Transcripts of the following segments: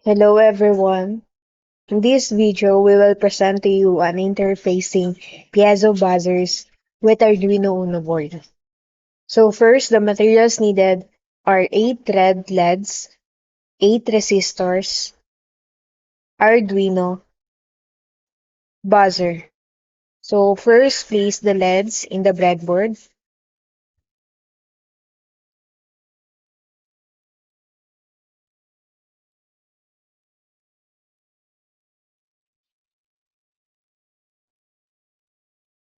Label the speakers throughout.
Speaker 1: Hello everyone. In this video, we will present to you an interfacing piezo buzzers with Arduino Uno board. So first, the materials needed are 8 red LEDs, 8 resistors, Arduino, buzzer. So first, place the LEDs in the breadboard.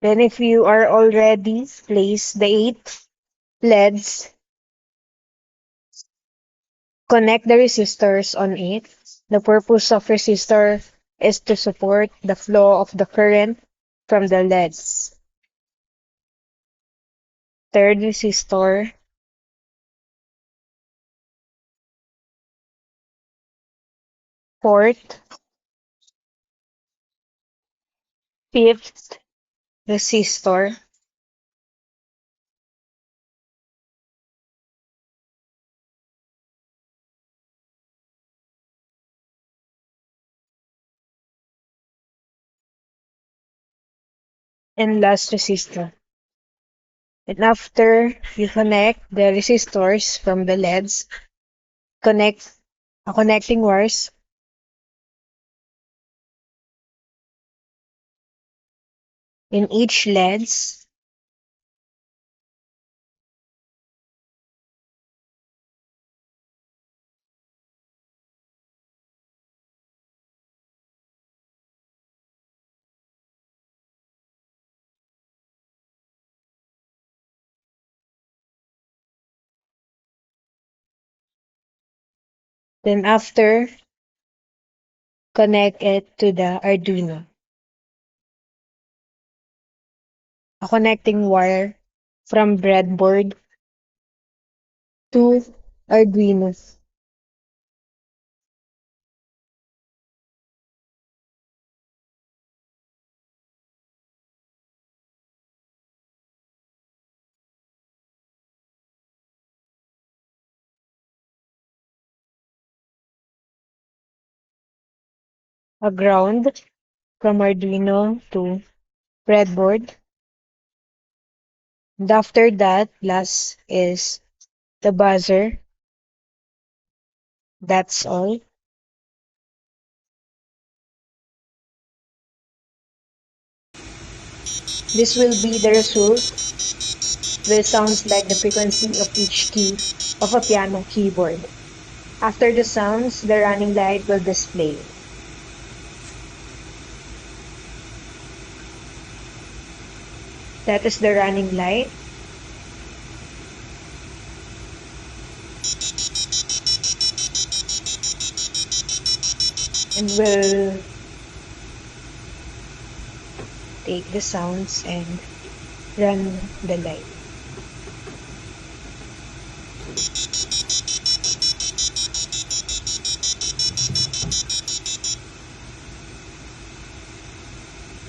Speaker 1: Then if you are already place the 8 LEDs, connect the resistors on it. The purpose of resistor is to support the flow of the current from the LEDs. Third resistor, fourth, fifth resistor, and last resistor. And after you connect the resistors from the LEDs, connect connecting wires in each LEDs. Then after, connect it to the Arduino. A connecting wire from breadboard to Arduino. A ground from Arduino to breadboard. And after that, last is the buzzer. That's all. This will be the result. Will sounds like the frequency of each key of a piano keyboard. After the sounds, the running light will display. That is the running light. And we'll take the sounds and run the light.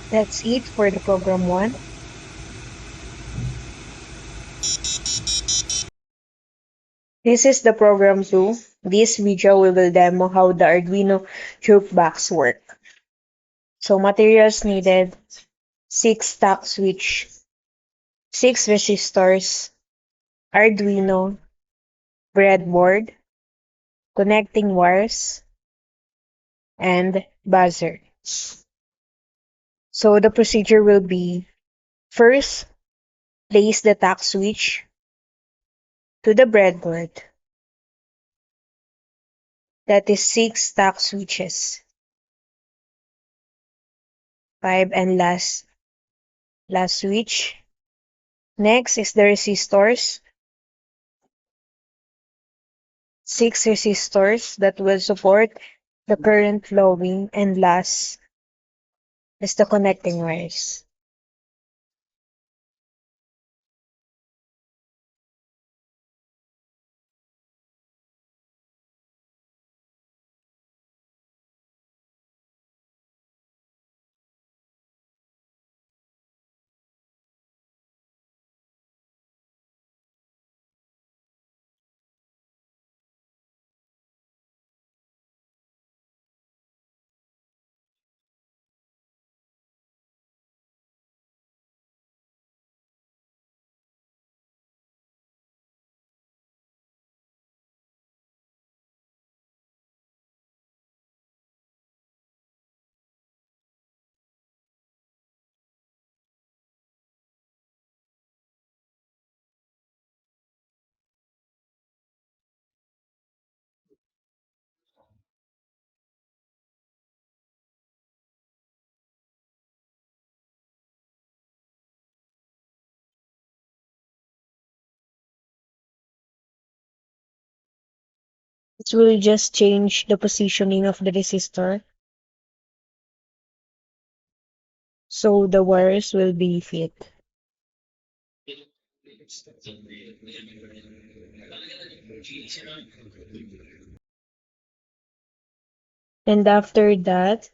Speaker 1: That's it for the program 1. This is the program 2. This video we will demo how the Arduino jukebox work. So materials needed: 6 stack switch, 6 resistors, Arduino, breadboard, connecting wires, and buzzer. So the procedure will be: first, place the tack switch to the breadboard. That is 6 stack switches. 5 and last switch. Next is the resistors. 6 resistors that will support the current flowing, and last is the connecting wires. It will just change the positioning of the resistor so the wires will be fit. And after that,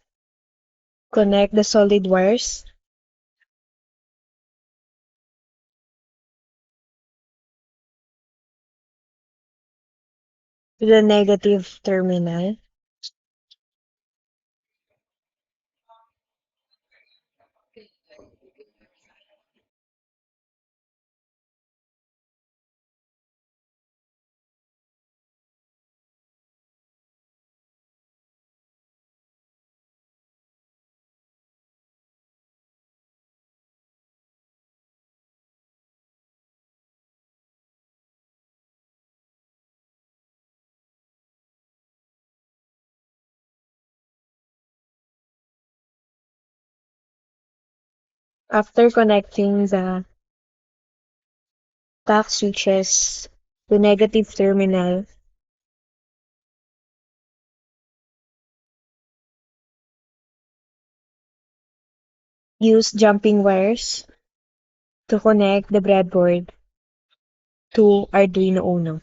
Speaker 1: connect the solid wires to the negative terminal. After connecting the tack switches to negative terminal, use jumping wires to connect the breadboard to Arduino Uno.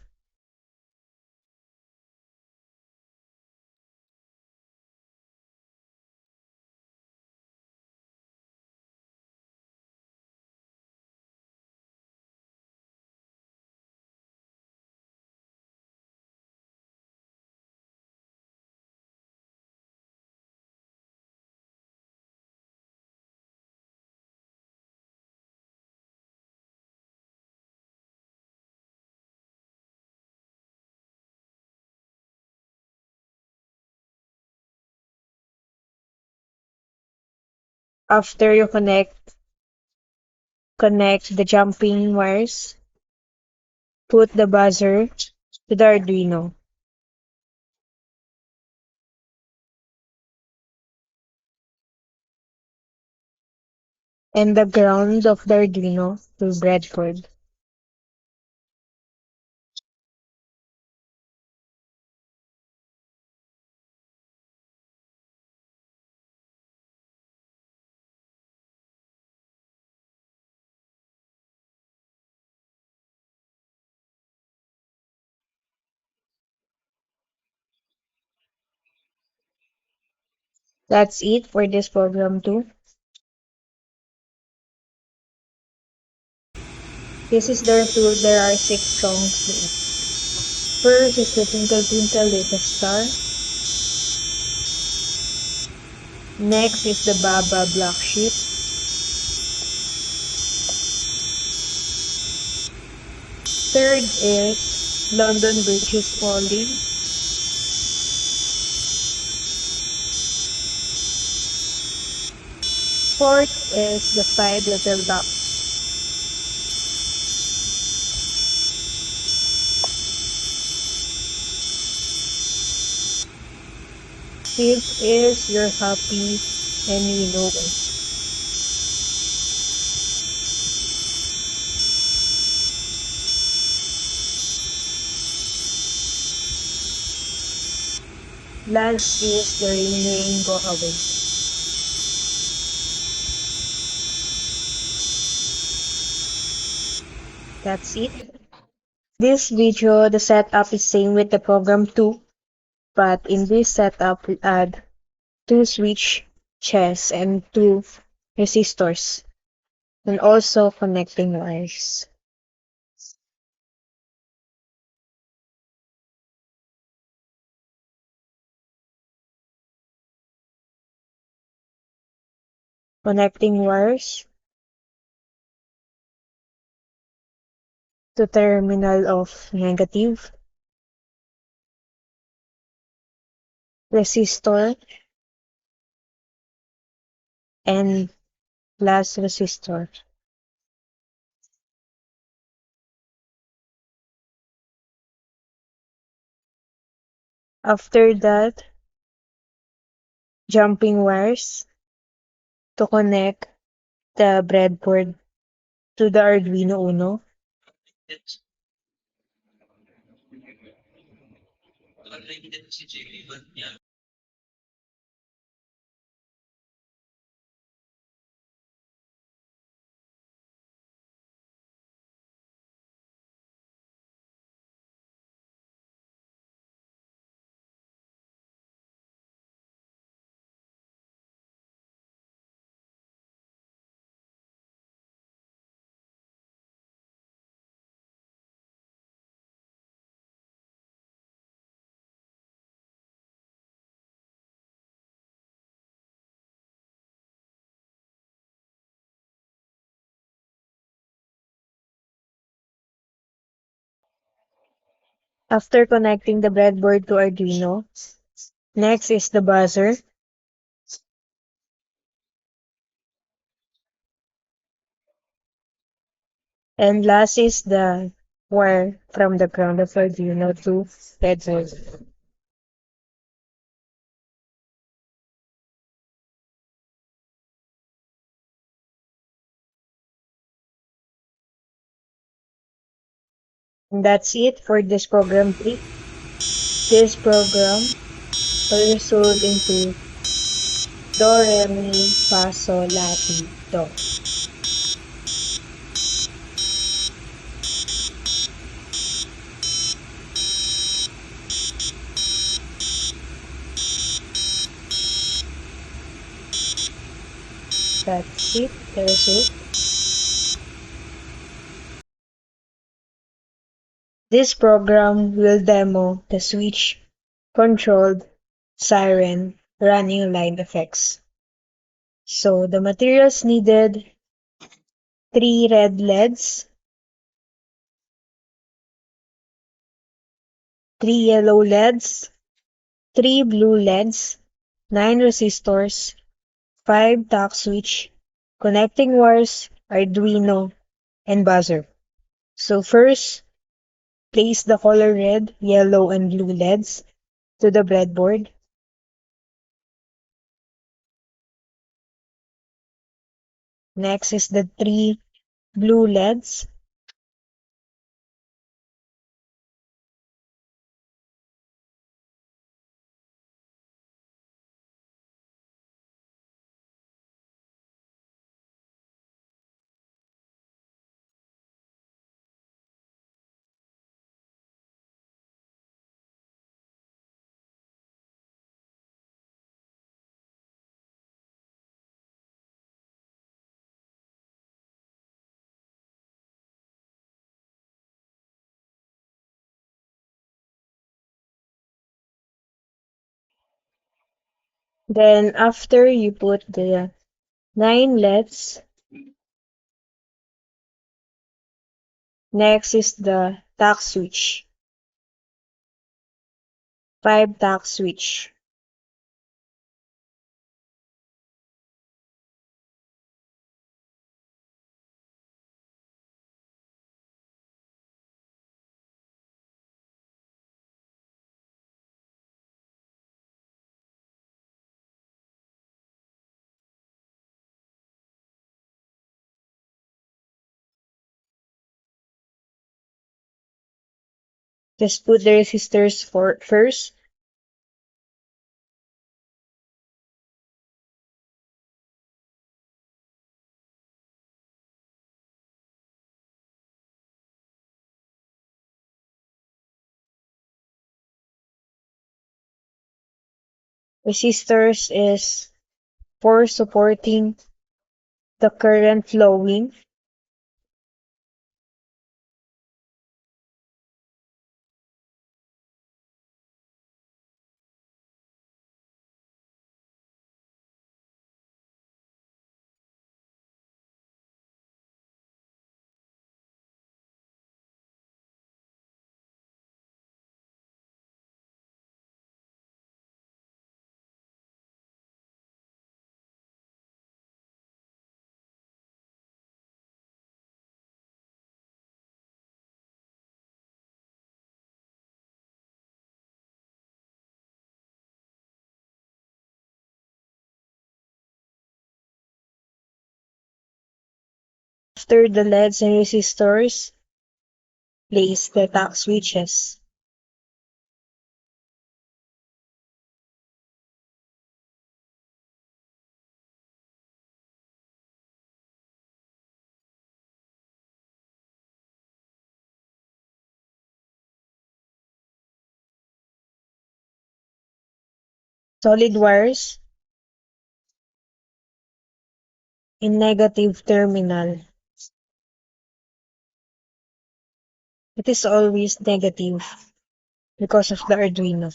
Speaker 1: After you connect the jumping wires, put the buzzer to the Arduino and the ground of the Arduino to breadboard. That's it for this program too. This is the fruit. There are six songs. First is the Twinkle Twinkle Little Star. Next is the Baba Black Sheep. Third is London Bridge is Falling. Fourth is the Five Little Ducks. Fifth is You're Happy and You Know It. Last is The Rain Rain Go Away. That's it. This video, the setup is same with the program too, but in this setup we add two switch chess and two resistors and also connecting wires. Connecting wires to terminal of negative, resistor, and last resistor. After that, jumping wires to connect the breadboard to the Arduino Uno. After connecting the breadboard to Arduino, next is the buzzer, and last is the wire from the ground of Arduino to breadboard. And that's it for this program 3. This program will result into Do, Re, Mi, Fa, Sol, La, Ti, Do. That's it, the result. This program will demo the switch controlled siren running line effects. So the materials needed: 3 red LEDs, 3 yellow LEDs, 3 blue LEDs, 9 resistors, 5 tack switch, connecting wires, Arduino, and buzzer. So first, place the color red, yellow, and blue LEDs to the breadboard. Next is the 3 blue LEDs. Then after you put the 9 LEDs, next is the tack switch, 5 tack switch. Just put the resistors for first. Resistors is for supporting the current flowing. After the LEDs and resistors, place the tack switches. Solid wires in negative terminal. It is always negative because of the Arduino.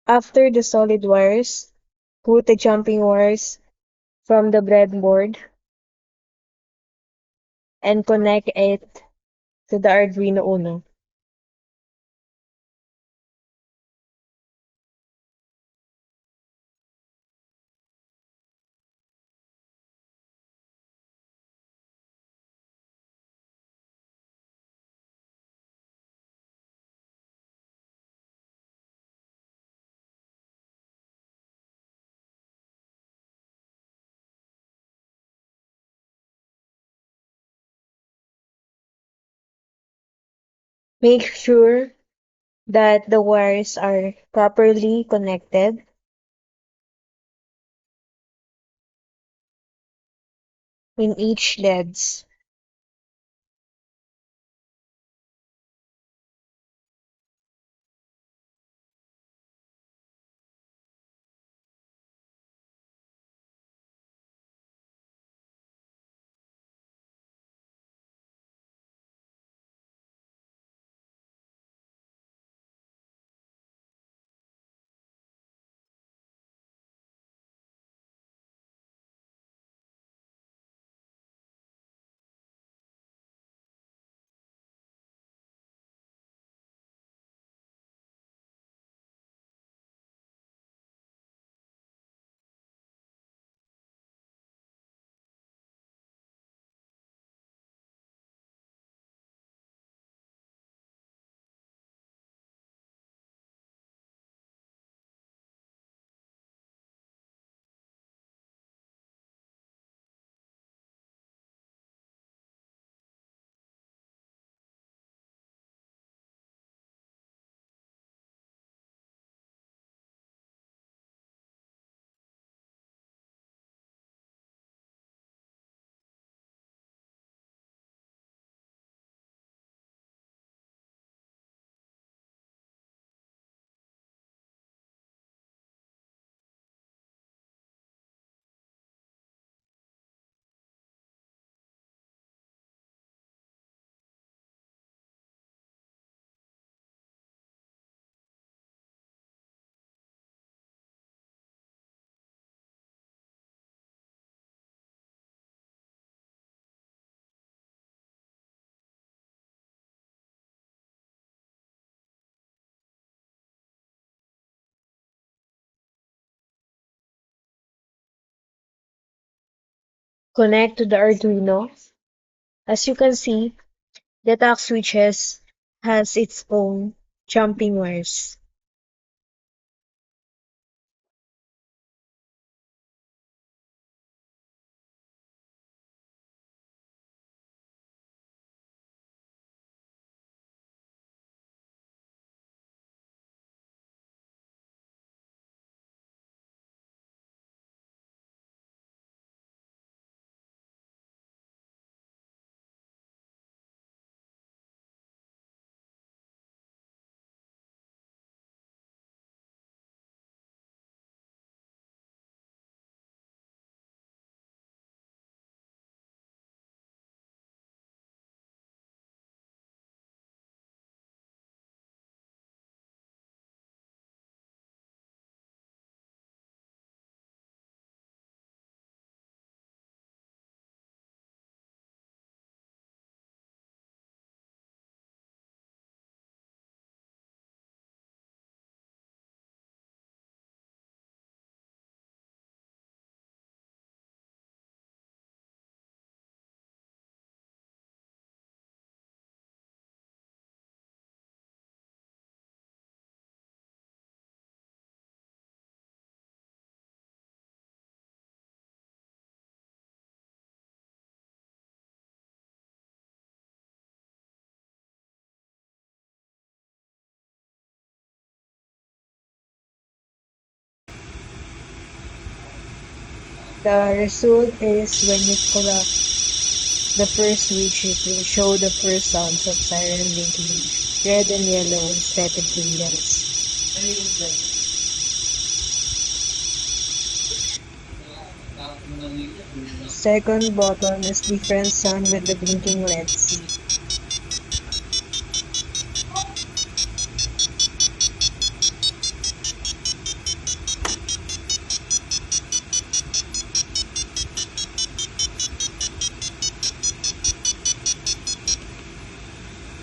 Speaker 1: After the solid wires, put the jumping wires from the breadboard and connect it to the Arduino Uno. Make sure that the wires are properly connected. In each LEDs. Connect to the Arduino. As you can see, the task switches has its own jumping wires. The result is when you correct the first switch, it will show the first sounds of siren blinking red and yellow instead of green lights. Second button is different sound with the blinking LEDs.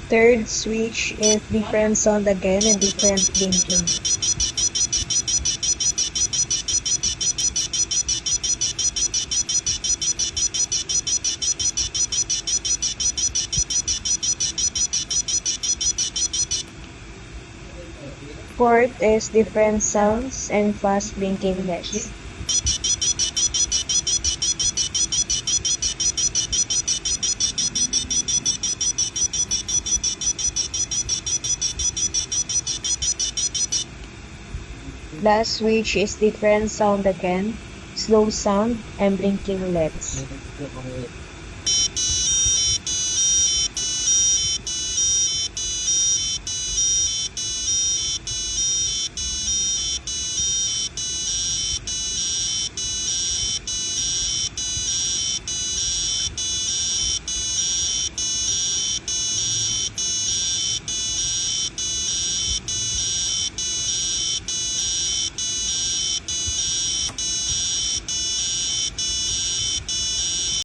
Speaker 1: Third switch is different sound again and different blinking. Fourth is different sounds and fast blinking LEDs. Last switch is different sound again, slow sound and blinking LEDs.